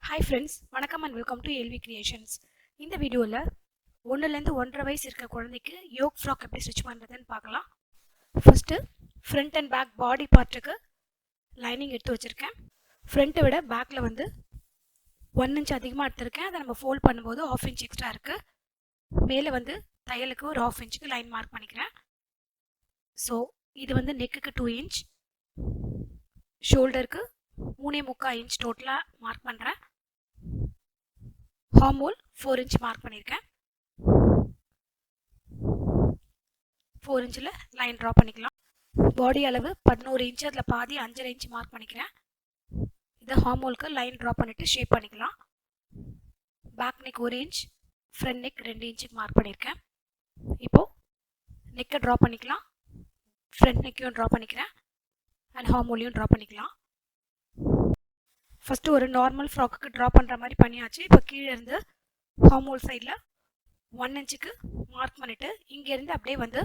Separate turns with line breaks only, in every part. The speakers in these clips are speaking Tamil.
Hi friends, வணக்கம் and welcome to LV Creations. இந்த வீடியோல 1லேருந்து 1.5 வயசு இருக்க குழந்தைக்கு யோக் ஃப்ராக் எப்படி ஸ்டிச் பண்றதுன்னு பார்க்கலாம். First front and back body பார்ட்டுக்கு லைனிங் எடுத்து வச்சிருக்கேன். ஃப்ரண்ட்டை விட பேக்ல வந்து 1 இன்ச் அதிகமாக எடுத்திருக்கேன். அதை நம்ம ஃபோல்ட் பண்ணும்போது 1/2 இன்ச் எக்ஸ்ட்ரா இருக்கு. மேலே வந்து தையலுக்கு ஒரு 1/2 இன்ச்சுக்கு லைன் மார்க் பண்ணிக்கிறேன். ஸோ இது வந்து நெக்குக்கு 2 இன்ச், ஷோல்டருக்கு 3.25 இன்ச் டோட்டலாக மார்க் பண்ணுறேன். ஹார்மோல் 4 இன்ச் மார்க் பண்ணியிருக்கேன். 4 இன்ச்சில் லைன் ட்ரா பண்ணிக்கலாம். பாடி அளவு 11 இன்ச், அதில் பாதி 5.5 இன்ச் மார்க் பண்ணிக்கிறேன். இதை ஹார்மோலுக்கு லைன் ட்ரா பண்ணிவிட்டு ஷேப் பண்ணிக்கலாம். Back neck 1 inch, front neck 2 இன்ச்சுக்கு மார்க் பண்ணியிருக்கேன். இப்போது நெக்கை ட்ரா பண்ணிக்கலாம். ஃப்ரண்ட் நெக்கையும் ட்ரா பண்ணிக்கிறேன் அண்ட் ஹார்மோலையும் ட்ரா பண்ணிக்கலாம். ஃபஸ்ட்டு ஒரு நார்மல் ஃப்ராக்குக்கு ட்ரா பண்ணுற மாதிரி பண்ணியாச்சு. இப்போ கீழே இருந்து ஹார்மோல் சைடில் 1 இன்ச்சுக்கு மார்க் பண்ணிவிட்டு இங்கேருந்து அப்படியே வந்து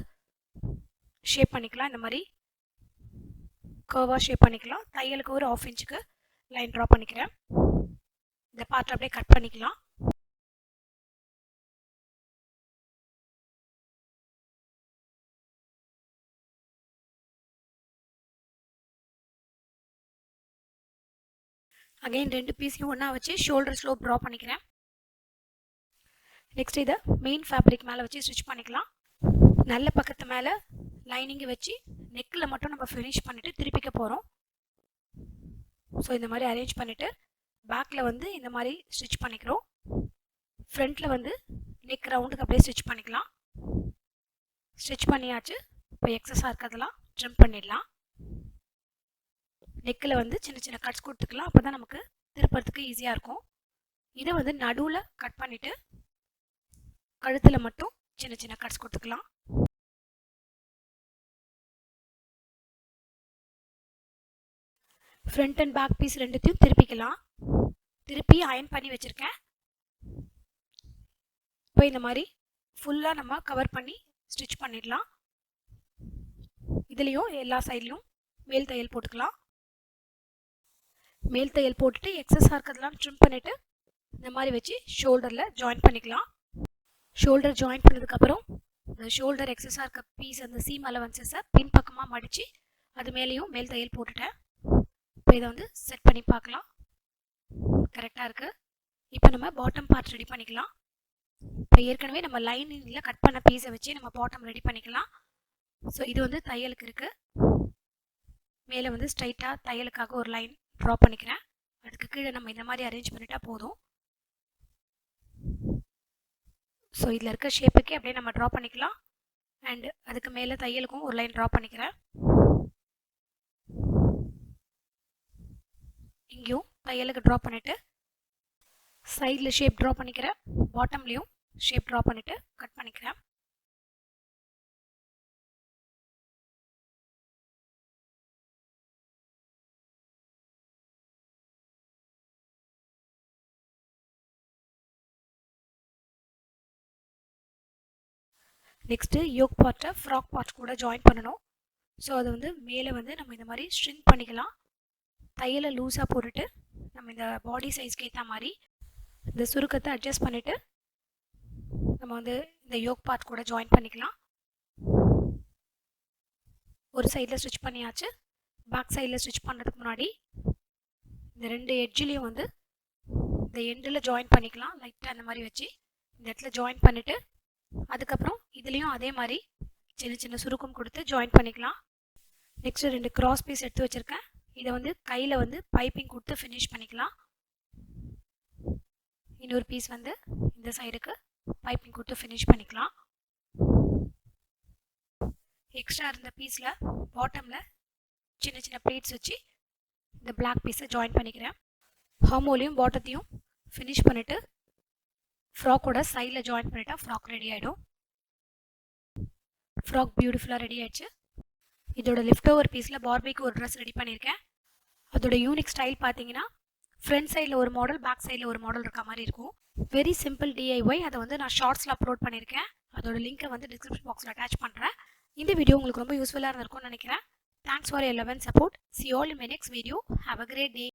ஷேப் பண்ணிக்கலாம். இந்த மாதிரி கர்வாக ஷேப் பண்ணிக்கலாம். தையலுக்கு ஒரு 1/2 இன்ச்சுக்கு லைன் ட்ரா பண்ணிக்கிறேன். இந்த பார்ட் அப்படியே கட் பண்ணிக்கலாம். அகைன் 2 பீஸையும் ஒன்றா வச்சு ஷோல்டர் ஸ்லோப் ட்ரா பண்ணிக்கிறேன். நெக்ஸ்ட் இதை மெயின் ஃபேப்ரிக் மேலே வச்சு ஸ்டிச் பண்ணிக்கலாம். நல்ல பக்கத்து மேலே லைனிங்கை வச்சு நெக்கில் மட்டும் நம்ம ஃபினிஷ் பண்ணிவிட்டு திருப்பிக்க போகிறோம். ஸோ இந்த மாதிரி அரேஞ்ச் பண்ணிவிட்டு பேக்கில் வந்து இந்த மாதிரி ஸ்டிச் பண்ணிக்கிறோம். ஃப்ரண்ட்டில் வந்து நெக் ரவுண்டுக்கு அப்படியே ஸ்டிச் பண்ணிக்கலாம். ஸ்டிச் பண்ணியாச்சு. இப்போ எக்ஸஸாக இருக்கிறதெல்லாம் ட்ரிம் பண்ணிடலாம். நெக்கில் வந்து சின்ன சின்ன கட்ஸ் கொடுத்துக்கலாம். அப்போ தான் நமக்கு திருப்பறதுக்கு ஈஸியாக இருக்கும். இதை வந்து நடுவில் கட் பண்ணிவிட்டு கழுத்தில் மட்டும் சின்ன சின்ன கட்ஸ் கொடுத்துக்கலாம். ஃப்ரண்ட் அண்ட் பேக் பீஸ் ரெண்டுத்தையும் திருப்பிக்கலாம். திருப்பி அயன் பண்ணி வச்சுருக்கேன். இப்போ இந்த மாதிரி ஃபுல்லாக நம்ம கவர் பண்ணி ஸ்டிச் பண்ணிடலாம். இதுலேயும் எல்லா சைட்லேயும் மேல் தையல் போட்டுக்கலாம். மேல் தையல் போட்டுட்டு எக்ஸஸாக இருக்கிறதெல்லாம் ட்ரிம் பண்ணிவிட்டு இந்த மாதிரி வச்சு ஷோல்டரில் ஜாயின் பண்ணிக்கலாம். ஷோல்டர் ஜாயின் பண்ணதுக்கப்புறம் இந்த ஷோல்டர் எக்ஸஸாக இருக்க பீஸ் அந்த சீம் அலவன்சஸை பின் பக்கமாக மடித்து அது மேலேயும் மேல் தையல் போட்டுட்டேன். இப்போ இதை வந்து செட் பண்ணி பார்க்கலாம். கரெக்டாக இருக்குது. இப்போ நம்ம பாட்டம் பார்ட் ரெடி பண்ணிக்கலாம். இப்போ ஏற்கனவே நம்ம லைனிங்கில் கட் பண்ண பீஸை வச்சு நம்ம பாட்டம் ரெடி பண்ணிக்கலாம். ஸோ இது வந்து தையலுக்கு இருக்குது. மேலே வந்து ஸ்ட்ரைட்டாக தையலுக்காக ஒரு லைன் ட்ரா பண்ணிக்கிறேன். அதுக்கு கீழே நம்ம இந்த மாதிரி அரேஞ்ச் பண்ணிட்டா போதும். ஸோ இதில் இருக்க ஷேப்புக்கே அப்படியே நம்ம ட்ரா பண்ணிக்கலாம். அண்ட் அதுக்கு மேலே தையலுக்கும் ஒரு லைன் ட்ரா பண்ணிக்கிறேன். இங்கேயும் தையலுக்கு ட்ரா பண்ணிவிட்டு சைடில் ஷேப் ட்ரா பண்ணிக்கிறேன். பாட்டம்லேயும் ஷேப் ட்ரா பண்ணிவிட்டு கட் பண்ணிக்கிறேன். நெக்ஸ்ட்டு யோக் பார்ட்டை ஃப்ராக் பார்ட் கூட ஜாயின் பண்ணணும். ஸோ அது வந்து மேலே வந்து நம்ம இந்த மாதிரி ஸ்ட்ரிங் பண்ணிக்கலாம். தையலை லூஸாக போட்டுட்டு நம்ம இந்த பாடி சைஸ்க்கு ஏற்ற மாதிரி இந்த சுருக்கத்தை அட்ஜஸ்ட் பண்ணிவிட்டு நம்ம வந்து இந்த யோக் பார்ட் கூட ஜாயின் பண்ணிக்கலாம். ஒரு சைடில் ஸ்டிச் பண்ணியாச்சு. பேக் சைடில் ஸ்டிச் பண்ணுறதுக்கு முன்னாடி இந்த 2 எட்ஜிலையும் வந்து இந்த எண்டில் ஜாயின் பண்ணிக்கலாம். லைட்டாக அந்த மாதிரி வச்சு இந்த இடத்துல ஜாயின் பண்ணிவிட்டு அதுக்கப்புறம் இதுலேயும் அதே மாதிரி சின்ன சின்ன சுருக்கம் கொடுத்து ஜாயின் பண்ணிக்கலாம். நெக்ஸ்ட்டு 2 கிராஸ் பீஸ் எடுத்து வச்சுருக்கேன். இதை வந்து கையில் வந்து பைப்பிங் கொடுத்து ஃபினிஷ் பண்ணிக்கலாம். இன்னொரு பீஸ் வந்து இந்த சைடுக்கு பைப்பிங் கொடுத்து ஃபினிஷ் பண்ணிக்கலாம். எக்ஸ்ட்ரா இருந்த பீஸில் பாட்டமில் சின்ன சின்ன பிளேட்ஸ் வச்சு இந்த பிளாக் பீஸை ஜாயின் பண்ணிக்கிறேன். ஹார்மோலையும் பாட்டத்தையும் ஃபினிஷ் பண்ணிவிட்டு ஃப்ராக்கோட சைடில் ஜாயின் பண்ணிட்டா ஃப்ராக் ரெடி ஆகிடும். ஃப்ராக் பியூட்டிஃபுல்லாக ரெடி ஆகிடுச்சு. இதோட லெஃப்ட் ஓவர் பீஸில் பார்பிக்கு ஒரு ட்ரெஸ் ரெடி பண்ணியிருக்கேன். அதோட யூனிக் ஸ்டைல் பார்த்தீங்கன்னா ஃப்ரண்ட் சைடில் ஒரு மாடல், பேக் சைடில் ஒரு மாடல் இருக்க மாதிரி இருக்கும். Very simple DIY. அதை வந்து நான் ஷார்ட்ஸில் அப்லோட் பண்ணியிருக்கேன். அதோட லிங்க்கை வந்து டிஸ்கிரிப்ஷன் பாக்ஸில் அட்டாச் பண்ணுறேன். இந்த வீடியோ உங்களுக்கு ரொம்ப யூஸ்ஃபுல்லாக இருந்திருக்கும்னு நினைக்கிறேன். Thanks for your love and support. See you all in my next video. Have a great day.